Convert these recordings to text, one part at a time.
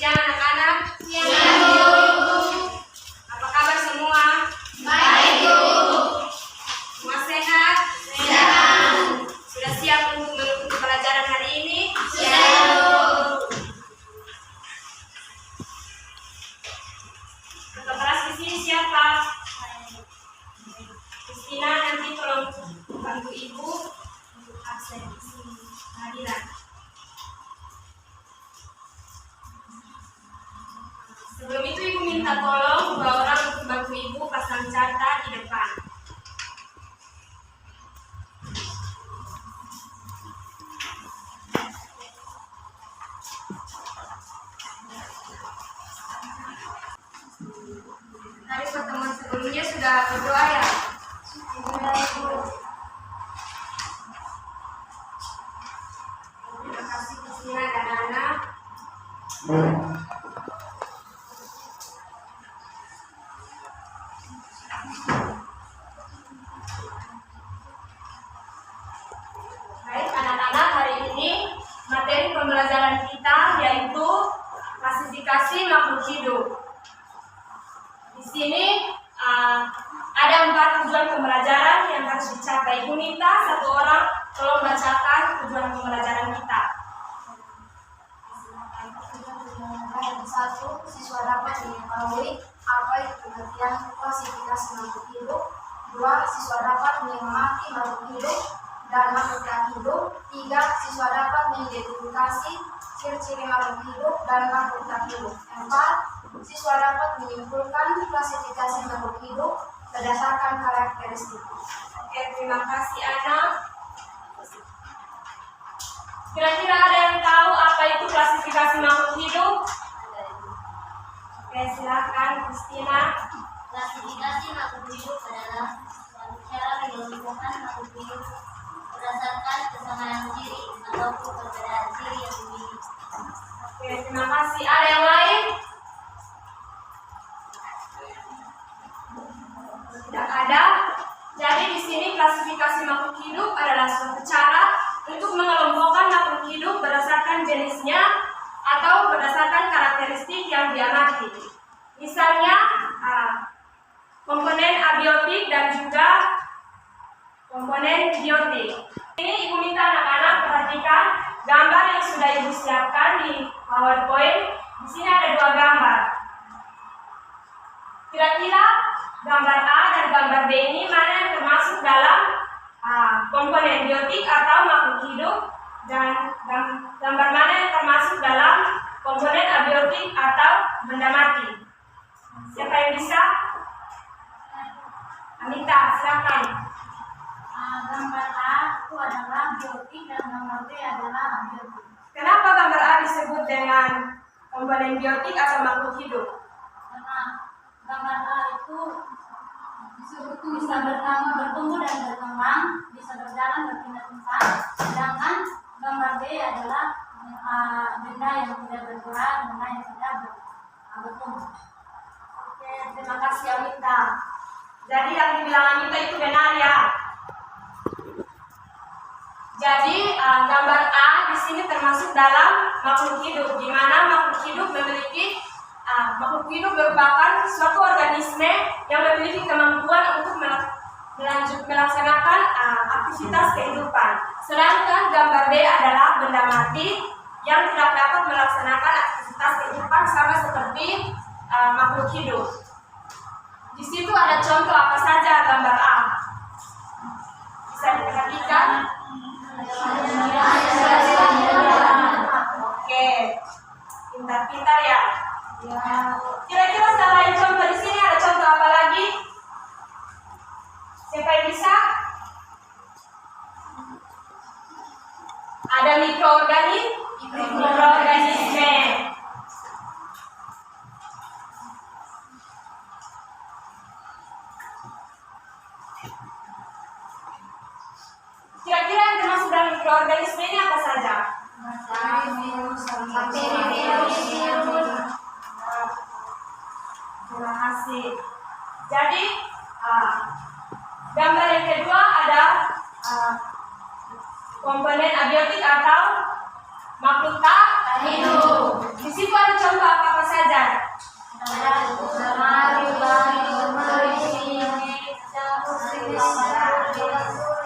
siang anak-anak. Siang, Bu. Apa kabar semua? Baik, Bu. Semua sehat? Sehat. Sudah siap untuk mengikuti pelajaran hari ini? Siap, Bu. Ketua kelas di sini siapa? Kristina, nanti tolong bantu Ibu untuk absen di sini kehadiran. Sebelum itu Ibu minta tolong 2 orang untuk bantu Ibu pasang carta di depan. Tadi pertemuan sebelumnya sudah berdoa ya? Sudah, Ibu. Terima kasih Kristina dan Ana. Baik anak-anak, hari ini materi pembelajaran kita yaitu klasifikasi makhluk hidup. Di sini ada 4 tujuan pembelajaran yang harus dicapai. Ibu minta 1 orang tolong bacakan tujuan pembelajaran kita. 1. Siswa dapat mengetahui apa itu pengertian klasifikasi makhluk hidup. 2. Siswa dapat mengamati makhluk hidup dan makhluk tak hidup. 3. Siswa dapat mengidentifikasi ciri-ciri makhluk hidup dan makhluk tak hidup. 4. Siswa dapat menyimpulkan klasifikasi makhluk hidup berdasarkan karakteristik. Oke, terima kasih anak. Kira-kira ada yang tahu apa itu klasifikasi makhluk hidup? Oke, silakan Kristina. Klasifikasi makhluk hidup adalah suatu cara mengelompokkan makhluk hidup berdasarkan kesamaan ciri ataupun perbedaan ciri yang dimiliki. Oke, terima kasih. Ada yang lain? Tidak ada. Jadi di sini klasifikasi makhluk hidup adalah suatu cara untuk mengelompokkan makhluk hidup berdasarkan jenisnya atau berdasarkan karakteristik yang diamati. Misalnya komponen abiotik dan juga komponen biotik. Ini Ibu minta anak-anak perhatikan gambar yang sudah Ibu siapkan di PowerPoint. Di sini ada 2 gambar. Kira-kira gambar A dan gambar B ini mana yang termasuk dalam komponen biotik atau makhluk hidup, dan gambar mana yang termasuk dalam komponen abiotik atau benda mati? Siapa yang bisa? Anita, silakan. Gambar A itu adalah biotik dan gambar B adalah abiotik. Kenapa gambar A disebut dengan komponen biotik atau makhluk hidup? Karena gambar A itu bisa bertumbuh dan berkembang, bisa berjalan berpindah tempat, sedangkan gambar B adalah benda yang tidak bergerak, benda yang tidak bertumbuh. Oke, terima kasih Anita. Jadi yang dibilang Anita itu benar ya. Jadi gambar A di sini termasuk dalam makhluk hidup, di mana makhluk hidup memiliki makhluk hidup merupakan suatu organisme yang memiliki kemampuan untuk melaksanakan aktivitas kehidupan. Sedangkan gambar B adalah benda mati yang tidak dapat melaksanakan aktivitas kehidupan sama seperti makhluk hidup. Di situ ada contoh apa saja gambar A. Bisa diperhatikan? Oke, pintar-pintar ya. Kira-kira selain contoh di sini ada contoh apa lagi? Siapa yang bisa? Ada mikroorganisme. Kira-kira yang termasuk dalam mikroorganisme ini apa saja? Terima kasih. Jadi gambar yang kedua ada komponen abiotik atau makhluk tak hidup. Di situ ada contoh apa saja?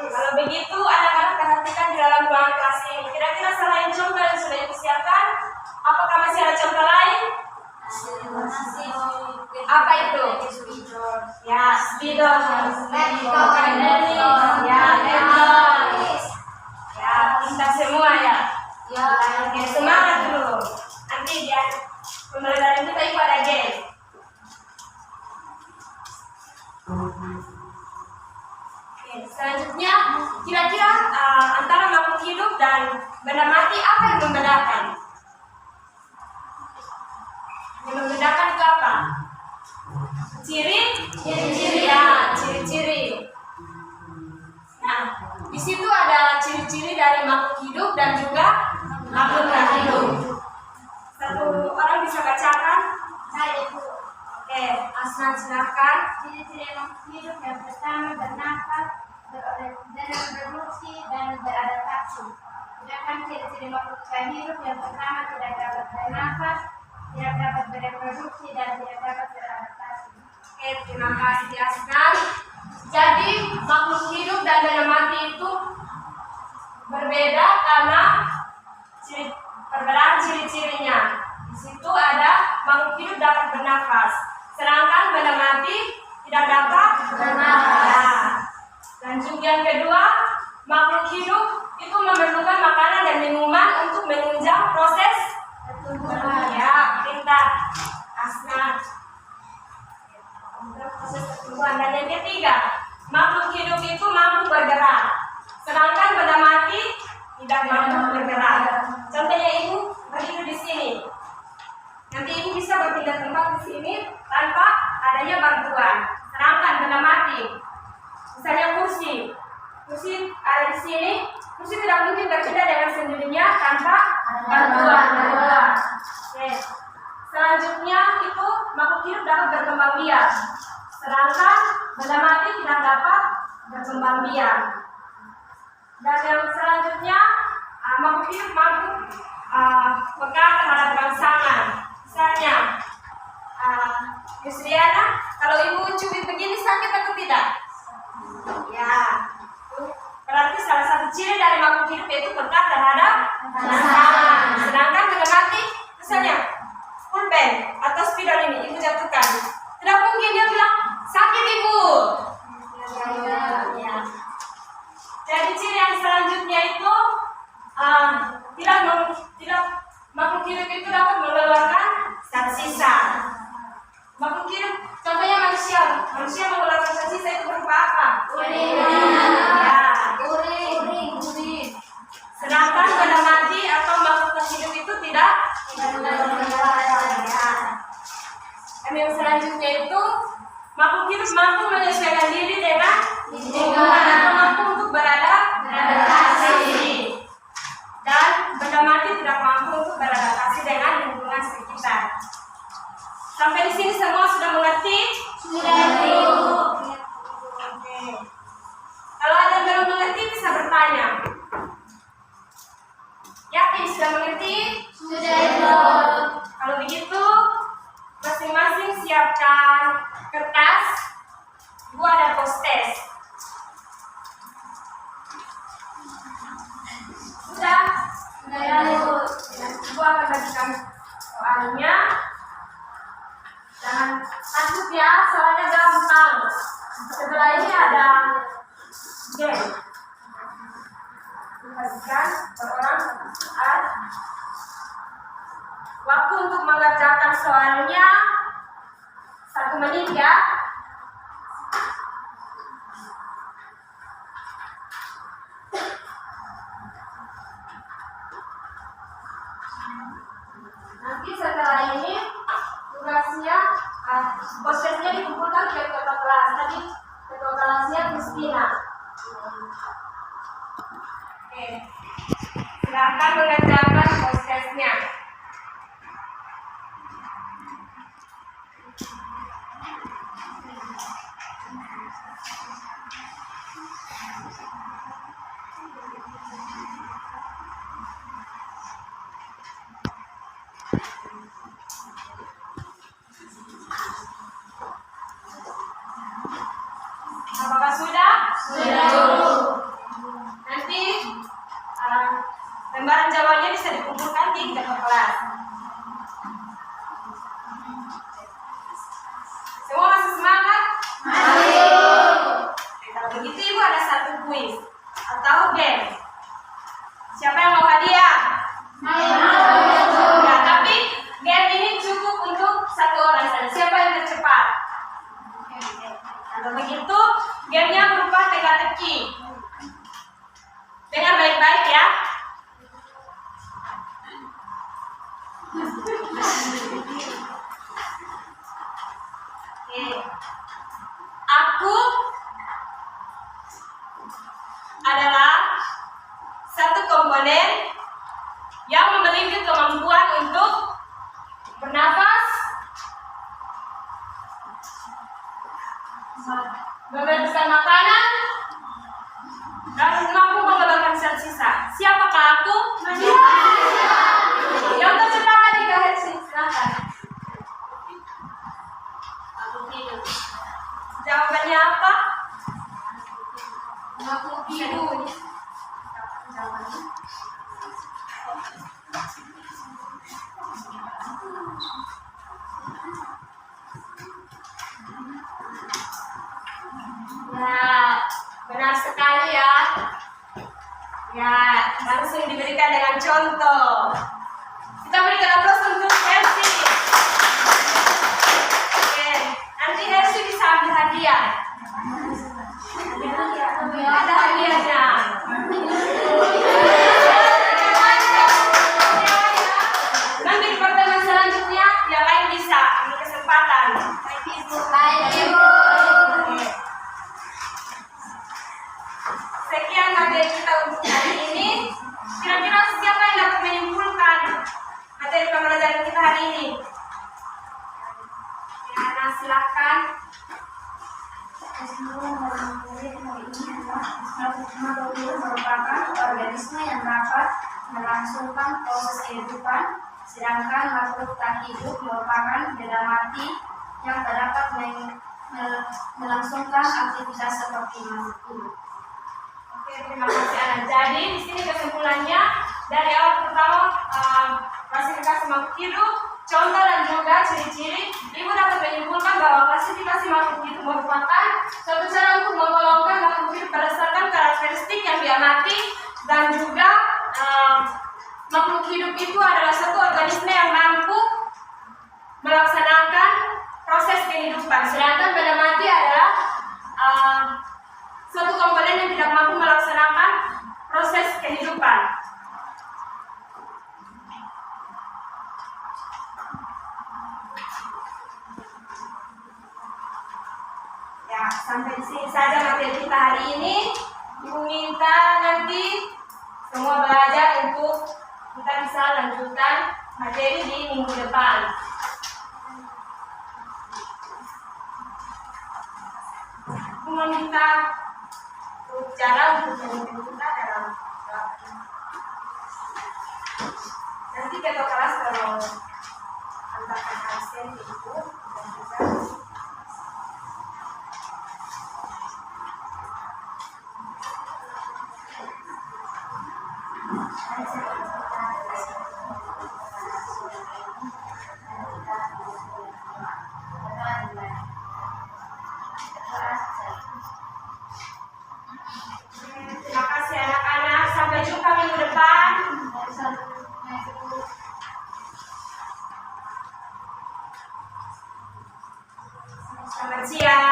Kalau begitu, anak-anak perhatikan di dalam ruangan kelas ini. Kira-kira selain contoh yang sudah disiapkan, apakah masih ada contoh lain? Apa itu? Ya, spidol. Ya, ya, pintar semua ya. Oke, semangat dulu. Nanti dia pembelajaran kita itu ada game. Oke, selanjutnya kira-kira antara makhluk hidup dan benda mati apa yang membedakan? Yang membedakan itu apa? Ciri-ciri ya, ciri-ciri. Nah, di situ ada ciri-ciri dari makhluk hidup dan juga makhluk tak hidup. Satu orang bisa bacakan? Oke, Asnan silakan. Ciri-ciri makhluk hidup yang pertama bernafas, berfungsi dan beradaptasi. Sedangkan ciri-ciri makhluk tak hidup yang pertama tidak dapat bernafas, tidak dapat bereproduksi dan tidak dapat beradaptasi. Oke, terima kasih Asnan. Jadi makhluk hidup dan benda mati itu berbeda karena perbedaan ciri-cirinya. Di situ ada makhluk hidup dapat bernafas, sedangkan benda mati tidak dapat bernafas. Ya. Dan juga yang kedua, makhluk hidup itu memerlukan makanan dan minuman untuk menunjang proses pertumbuhan. Ya, pintar Asnan. Proses pertumbuhan. Dan yang ketiga, makhluk hidup itu mampu bergerak, sedangkan benda mati tidak mampu bergerak. Contohnya ibu berdiri di sini. Nanti ibu bisa berpindah tempat di sini tanpa adanya bantuan. Sedangkan benda mati, misalnya kursi ada di sini, kursi tidak mungkin berpindah dengan sendirinya tanpa bantuan. Oke. Selanjutnya itu makhluk hidup dapat berkembang biak, sedangkan benda mati tidak dapat berkembang biak. Dan yang selanjutnya makhluk hidup mampu peka terhadap rangsangan. Misalnya, Yusriana, kalau ibu cubit begini sakit atau tidak? Ya, berarti salah satu ciri dari makhluk hidup yaitu peka terhadap rangsangan. Sedangkan benda mati, misalnya pulpen atau spidol ini ibu jatuhkan, tidak mungkin dia bilang sakit ibu. Ya. Jadi ciri yang selanjutnya itu tidak makhluk hidup itu dapat mengeluarkan zat sisa. Makhluk hidup, contohnya manusia mengeluarkan zat sisa itu berupa apa? Urin. Sedangkan benda mati atau makhluk hidup itu tidak. Dan yang selanjutnya itu makhluk hidup mampu menyesuaikan diri dengan lingkungan atau mampu untuk beradaptasi. Dan benda mati tidak mampu untuk beradaptasi dengan lingkungan sekitar. Sampai di sini semua sudah mengerti? Sudah. Oke. Kalau ada yang belum mengerti bisa bertanya. Yakin sudah mengerti? Sudah. Kalau begitu, masing-masing siapkan kertas. Ibu ada post-test. Sudah? Ibu akan bagikan soalnya. Jangan takut ya, soalnya gampang. Sebelah ini ada game. Bagikan per orang saat. Waktu untuk mengerjakan soalnya 1 menit ya. Nanti setelah ini tugasnya posternya dikumpulkan ke ketua kelas. Tadi ketua kelasnya Kristina. Oke, silakan mengerjakan posternya. Apakah sudah? Sudah. Nanti lembaran jawabannya bisa dikumpulkan di jadwal kelas. Semua masih semangat? Kalau begitu Ibu ada satu kuis atau game. Siapa yang mau hadiah? Ya, tapi game ini cukup untuk satu orang saja. Siapa yang tercepat? Kalau begitu, gamenya berupa teka-teki. Dengar baik-baik ya. Oke. Aku adalah satu komponen yang memiliki kemampuan untuk bernafas, memberikan makanan, dan mampu mengeluarkan zat sisa. Siapakah aku? Yang tercepat di garis silakan. Makhluk hidup. Jawabannya apa? Makhluk hidup. Jawabannya. Ya, benar sekali ya. Ya, langsung diberikan dengan contoh. Kita berikan aplaus untuk Hersi. Oke, nanti Hersi bisa ambil hadiah. Ada hadiahnya. Nanti di pertemuan selanjutnya yang lain bisa ambil kesempatan. Baik, Ibu. Sekian materi kita untuk hari ini. Kira-kira siapa yang dapat menyimpulkan materi pembelajaran kita hari ini? Ya, nah, silakan. Makhluk hidup merupakan organisme yang dapat melangsungkan proses kehidupan, sedangkan makhluk tak hidup merupakan benda mati yang tak dapat melangsungkan aktivitas seperti makhluk hidup. Oke, terima kasih Ana. Jadi di sini kesimpulannya dari awal pertama klasifikasi makhluk hidup, contoh dan juga ciri-ciri, Ibu dapat menyimpulkan bahwa klasifikasi makhluk hidup merupakan suatu cara untuk menggolongkan makhluk hidup berdasarkan karakteristik yang diamati, dan juga makhluk hidup itu adalah satu organisme yang mampu melaksanakan proses kehidupan, sedangkan benda mati adalah suatu komponen yang tidak mampu melaksanakan proses kehidupan. Ya, sampai di sini saja materi kita hari ini. Ibu minta nanti semua belajar untuk kita bisa lanjutkan materi di minggu depan. Aku meminta cara untuk memimpin kita dalam nanti ketua kelas kalau antarkan absen itu dan juga terima kasih anak-anak, sampai jumpa minggu depan. Selamat siang.